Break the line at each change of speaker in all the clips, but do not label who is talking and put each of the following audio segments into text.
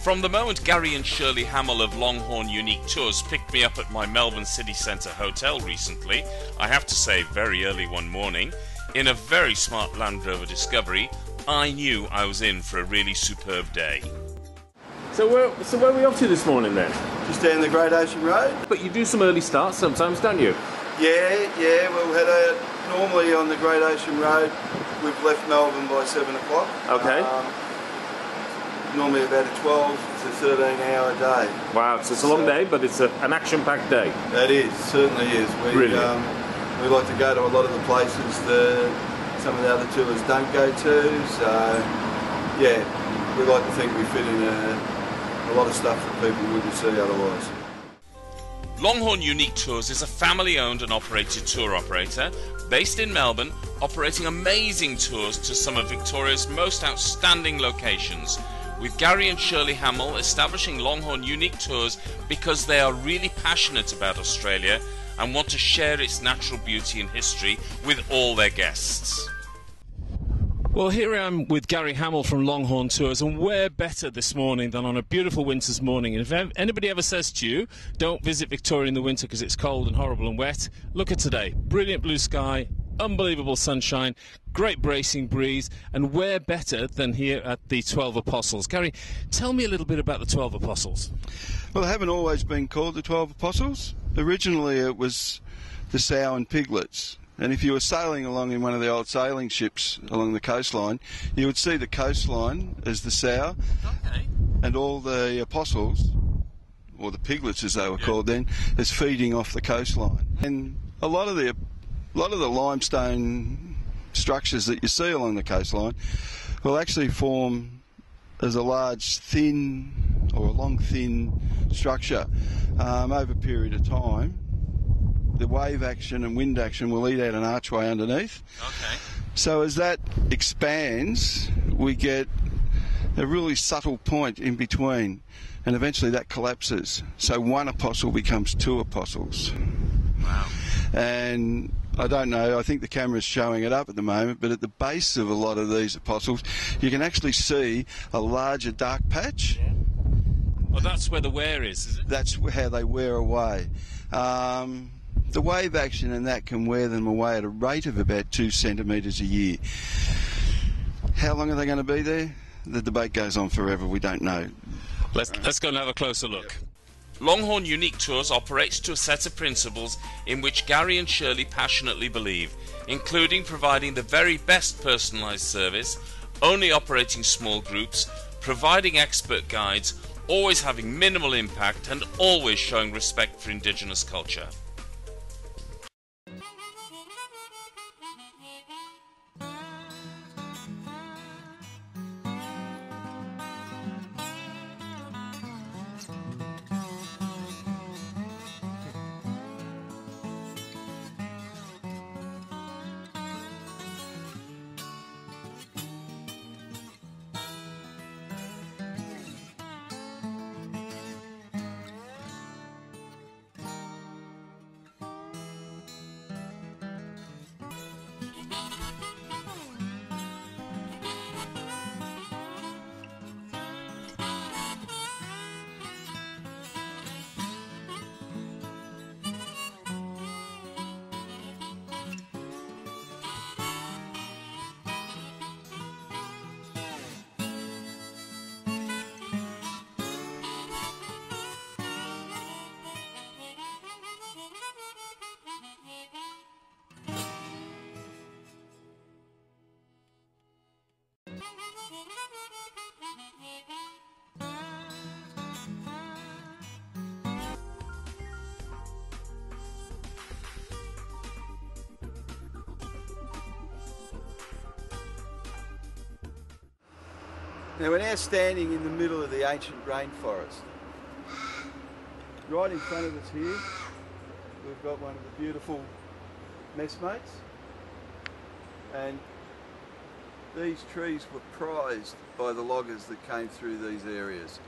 From the moment Gary and Shirley Hamill of Longhorn YOUnique Tours picked me up at my Melbourne city centre hotel recently, I have to say very early one morning, in a very smart Land Rover Discovery, I knew I was in for a really superb day.
So where are we off to this morning then?
Just down the Great Ocean Road.
But you do some early starts sometimes, don't you?
Yeah, we'll head out normally on the Great Ocean Road. We've left Melbourne by 7 o'clock.
Okay.
Normally about a 12 to 13 hour day.
Wow, so it's a long day, but it's an action-packed day.
That is, certainly is. We like to go to a lot of the places that some of the other tours don't go to, so yeah, we like to think we fit in a lot of stuff that people wouldn't see otherwise.
Longhorn YOUnique Tours is a family-owned and operated tour operator based in Melbourne, operating amazing tours to some of Victoria's most outstanding locations, with Gary and Shirley Hamill establishing Longhorn YOUnique Tours because they are really passionate about Australia and want to share its natural beauty and history with all their guests.
Well, here I am with Gary Hamill from Longhorn Tours, and where better this morning than on a beautiful winter's morning. And if anybody ever says to you, don't visit Victoria in the winter because it's cold and horrible and wet, look at today. Brilliant blue sky, unbelievable sunshine, great bracing breeze, and where better than here at the 12 Apostles. Gary, tell me a little bit about the 12 Apostles.
Well, they haven't always been called the 12 Apostles. Originally it was the Sow and Piglets. And if you were sailing along in one of the old sailing ships along the coastline, you would see the coastline as the Sow, and all the apostles, or the piglets as they were called then, as feeding off the coastline. And a lot of the limestone structures that you see along the coastline will actually form as a large thin, or a long thin structure over a period of time. The wave action and wind action will eat out an archway underneath. Okay. So as that expands, we get a really subtle point in between, and eventually that collapses. So one apostle becomes two apostles.
Wow.
And I don't know, I think the camera's showing it up at the moment, but at the base of a lot of these apostles, you can actually see a larger dark patch.
Yeah. Well, that's where the wear is it?
That's how they wear away. The wave action and that can wear them away at a rate of about 2 centimetres a year. How long are they going to be there? The debate goes on forever, we don't know.
Let's go and have a closer look.
Longhorn YOUnique Tours operates to a set of principles in which Gary and Shirley passionately believe, including providing the very best personalised service, only operating small groups, providing expert guides, always having minimal impact, and always showing respect for Indigenous culture.
Now we're now standing in the middle of the ancient rainforest. Right in front of us here, we've got one of the beautiful messmates, and these trees were prized by the loggers that came through these areas.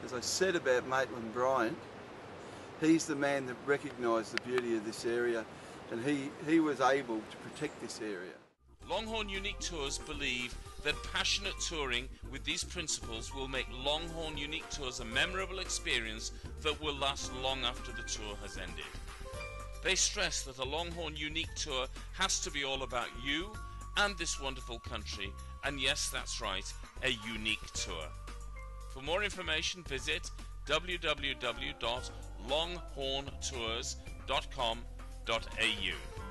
As I said about Maitland Bryant, he's the man that recognised the beauty of this area, and he was able to protect this area.
Longhorn YOUnique Tours believe that passionate touring with these principles will make Longhorn YOUnique Tours a memorable experience that will last long after the tour has ended. They stress that a Longhorn YOUnique Tour has to be all about you and this wonderful country, and yes, that's right, a unique tour. For more information, visit www.longhorntours.com.au.